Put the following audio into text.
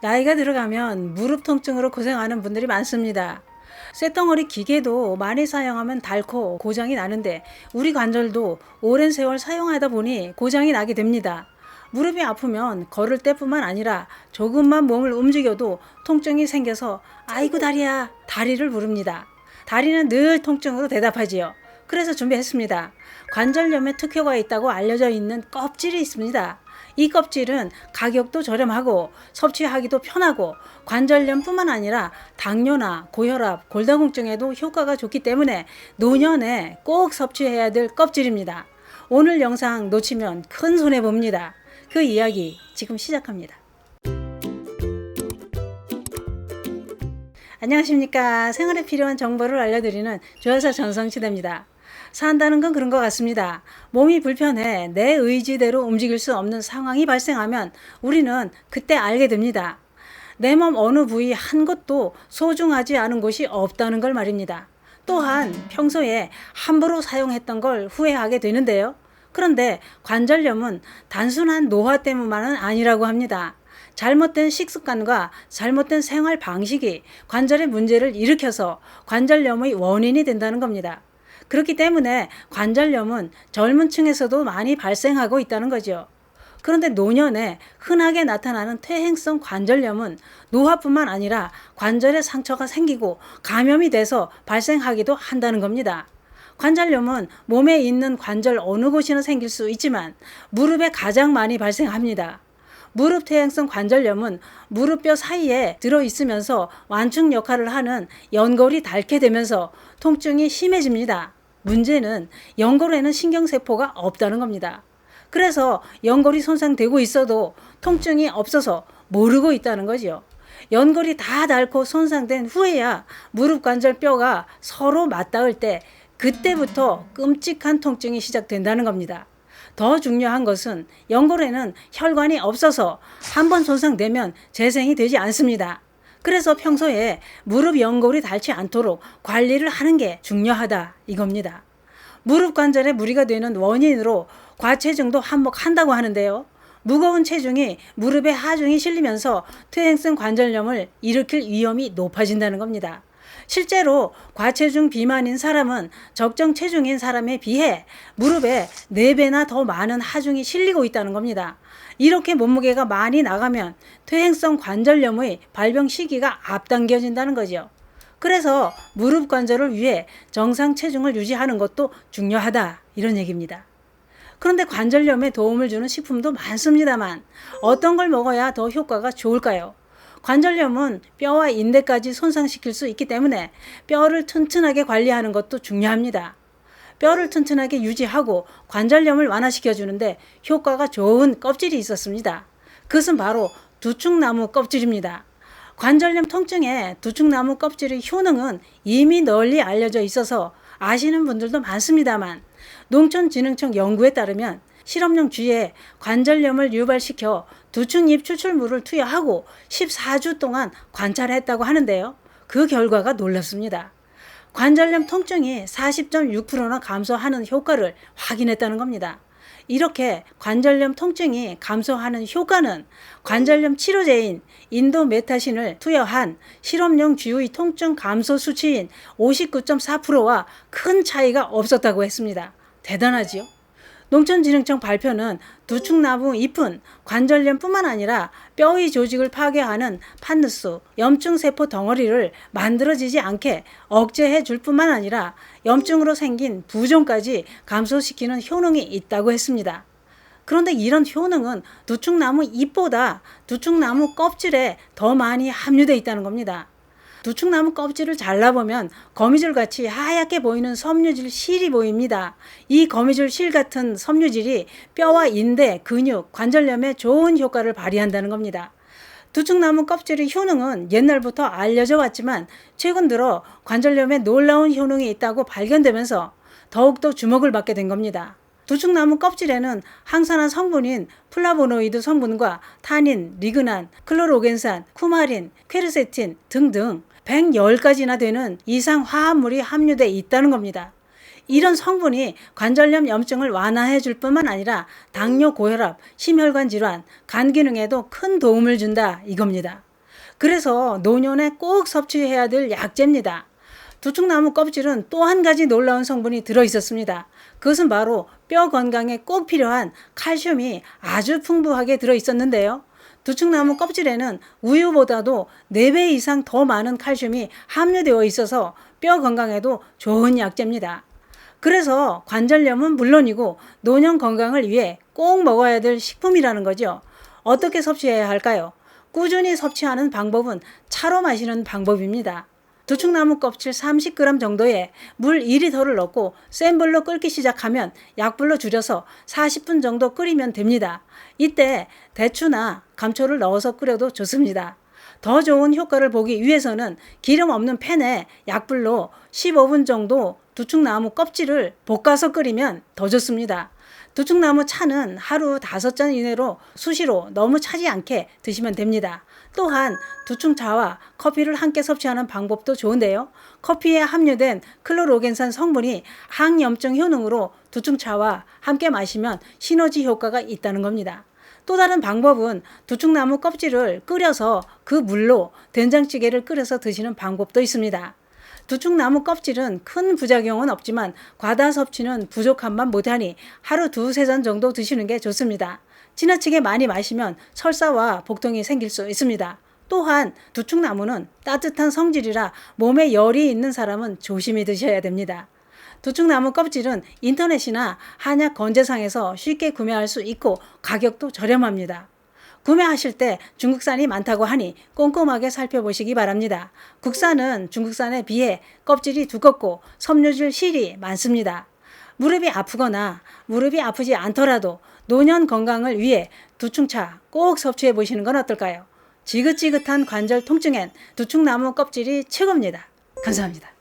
나이가 들어가면 무릎 통증으로 고생하는 분들이 많습니다. 쇳덩어리 기계도 많이 사용하면 닳고 고장이 나는데 우리 관절도 오랜 세월 사용하다 보니 고장이 나게 됩니다. 무릎이 아프면 걸을 때뿐만 아니라 조금만 몸을 움직여도 통증이 생겨서 아이고 다리야, 다리를 부릅니다. 다리는 늘 통증으로 대답하지요. 그래서 준비했습니다. 관절염에 특효가 있다고 알려져 있는 껍질이 있습니다. 이 껍질은 가격도 저렴하고 섭취하기도 편하고 관절염뿐만 아니라 당뇨나 고혈압, 골다공증에도 효과가 좋기 때문에 노년에 꼭 섭취해야 될 껍질입니다. 오늘 영상 놓치면 큰 손해봅니다. 그 이야기 지금 시작합니다. 안녕하십니까. 생활에 필요한 정보를 알려드리는 조여사 전성시대입니다. 산다는 건 그런 것 같습니다. 몸이 불편해 내 의지대로 움직일 수 없는 상황이 발생하면 우리는 그때 알게 됩니다. 내 몸 어느 부위 한 곳도 소중하지 않은 곳이 없다는 걸 말입니다. 또한 평소에 함부로 사용했던 걸 후회하게 되는데요. 그런데 관절염은 단순한 노화 때문만은 아니라고 합니다. 잘못된 식습관과 잘못된 생활 방식이 관절의 문제를 일으켜서 관절염의 원인이 된다는 겁니다. 그렇기 때문에 관절염은 젊은 층에서도 많이 발생하고 있다는 거죠. 그런데 노년에 흔하게 나타나는 퇴행성 관절염은 노화뿐만 아니라 관절에 상처가 생기고 감염이 돼서 발생하기도 한다는 겁니다. 관절염은 몸에 있는 관절 어느 곳이나 생길 수 있지만 무릎에 가장 많이 발생합니다. 무릎 퇴행성 관절염은 무릎뼈 사이에 들어있으면서 완충 역할을 하는 연골이 닳게 되면서 통증이 심해집니다. 문제는 연골에는 신경세포가 없다는 겁니다. 그래서 연골이 손상되고 있어도 통증이 없어서 모르고 있다는 거죠. 연골이 다 닳고 손상된 후에야 무릎 관절 뼈가 서로 맞닿을 때 그때부터 끔찍한 통증이 시작된다는 겁니다. 더 중요한 것은 연골에는 혈관이 없어서 한번 손상되면 재생이 되지 않습니다. 그래서 평소에 무릎 연골이 닳지 않도록 관리를 하는 게 중요하다 이겁니다. 무릎 관절에 무리가 되는 원인으로 과체중도 한몫한다고 하는데요. 무거운 체중이 무릎에 하중이 실리면서 퇴행성 관절염을 일으킬 위험이 높아진다는 겁니다. 실제로 과체중 비만인 사람은 적정 체중인 사람에 비해 무릎에 4배나 더 많은 하중이 실리고 있다는 겁니다. 이렇게 몸무게가 많이 나가면 퇴행성 관절염의 발병 시기가 앞당겨진다는 거죠. 그래서 무릎 관절을 위해 정상 체중을 유지하는 것도 중요하다 이런 얘기입니다. 그런데 관절염에 도움을 주는 식품도 많습니다만 어떤 걸 먹어야 더 효과가 좋을까요? 관절염은 뼈와 인대까지 손상시킬 수 있기 때문에 뼈를 튼튼하게 관리하는 것도 중요합니다. 뼈를 튼튼하게 유지하고 관절염을 완화시켜주는데 효과가 좋은 껍질이 있었습니다. 그것은 바로 두충나무 껍질입니다. 관절염 통증에 두충나무 껍질의 효능은 이미 널리 알려져 있어서 아시는 분들도 많습니다만 농촌진흥청 연구에 따르면 실험용 쥐에 관절염을 유발시켜 두충잎 추출물을 투여하고 14주 동안 관찰했다고 하는데요. 그 결과가 놀랍습니다. 관절염 통증이 40.6%나 감소하는 효과를 확인했다는 겁니다. 이렇게 관절염 통증이 감소하는 효과는 관절염 치료제인 인도메타신을 투여한 실험용 쥐의 통증 감소 수치인 59.4%와 큰 차이가 없었다고 했습니다. 대단하지요? 농촌진흥청 발표는 두충나무 잎은 관절염뿐만 아니라 뼈의 조직을 파괴하는 판누스, 염증세포 덩어리를 만들어지지 않게 억제해 줄 뿐만 아니라 염증으로 생긴 부종까지 감소시키는 효능이 있다고 했습니다. 그런데 이런 효능은 두충나무 잎보다 두충나무 껍질에 더 많이 함유되어 있다는 겁니다. 두충나무 껍질을 잘라보면 거미줄같이 하얗게 보이는 섬유질 실이 보입니다. 이 거미줄 실 같은 섬유질이 뼈와 인대, 근육, 관절염에 좋은 효과를 발휘한다는 겁니다. 두충나무 껍질의 효능은 옛날부터 알려져 왔지만 최근 들어 관절염에 놀라운 효능이 있다고 발견되면서 더욱더 주목을 받게 된 겁니다. 두충나무 껍질에는 항산화 성분인 플라보노이드 성분과 타닌, 리그난, 클로로겐산, 쿠마린, 퀘르세틴 등등 110가지나 되는 이상 화합물이 함유되어 있다는 겁니다. 이런 성분이 관절염 염증을 완화해 줄 뿐만 아니라 당뇨, 고혈압, 심혈관 질환, 간 기능에도 큰 도움을 준다 이겁니다. 그래서 노년에 꼭 섭취해야 될 약재입니다. 두충나무 껍질은 또 한 가지 놀라운 성분이 들어있었습니다. 그것은 바로 뼈 건강에 꼭 필요한 칼슘이 아주 풍부하게 들어있었는데요. 두충나무 껍질에는 우유보다도 4배 이상 더 많은 칼슘이 함유되어 있어서 뼈 건강에도 좋은 약재입니다. 그래서 관절염은 물론이고 노년 건강을 위해 꼭 먹어야 될 식품이라는 거죠. 어떻게 섭취해야 할까요? 꾸준히 섭취하는 방법은 차로 마시는 방법입니다. 두충나무 껍질 30g 정도에 물 2리터를 넣고 센 불로 끓기 시작하면 약불로 줄여서 40분 정도 끓이면 됩니다. 이때 대추나 감초를 넣어서 끓여도 좋습니다. 더 좋은 효과를 보기 위해서는 기름 없는 팬에 약불로 15분 정도 두충나무 껍질을 볶아서 끓이면 더 좋습니다. 두충나무 차는 하루 5잔 이내로 수시로 너무 차지 않게 드시면 됩니다. 또한 두충차와 커피를 함께 섭취하는 방법도 좋은데요. 커피에 함유된 클로로겐산 성분이 항염증 효능으로 두충차와 함께 마시면 시너지 효과가 있다는 겁니다. 또 다른 방법은 두충나무 껍질을 끓여서 그 물로 된장찌개를 끓여서 드시는 방법도 있습니다. 두충나무 껍질은 큰 부작용은 없지만 과다 섭취는 부족함만 못하니 하루 2~3잔 정도 드시는 게 좋습니다. 지나치게 많이 마시면 설사와 복통이 생길 수 있습니다. 또한 두충나무는 따뜻한 성질이라 몸에 열이 있는 사람은 조심히 드셔야 됩니다. 두충나무 껍질은 인터넷이나 한약 건재상에서 쉽게 구매할 수 있고 가격도 저렴합니다. 구매하실 때 중국산이 많다고 하니 꼼꼼하게 살펴보시기 바랍니다. 국산은 중국산에 비해 껍질이 두껍고 섬유질 실이 많습니다. 무릎이 아프거나 무릎이 아프지 않더라도 노년 건강을 위해 두충차 꼭 섭취해 보시는 건 어떨까요? 지긋지긋한 관절 통증엔 두충나무 껍질이 최고입니다. 감사합니다.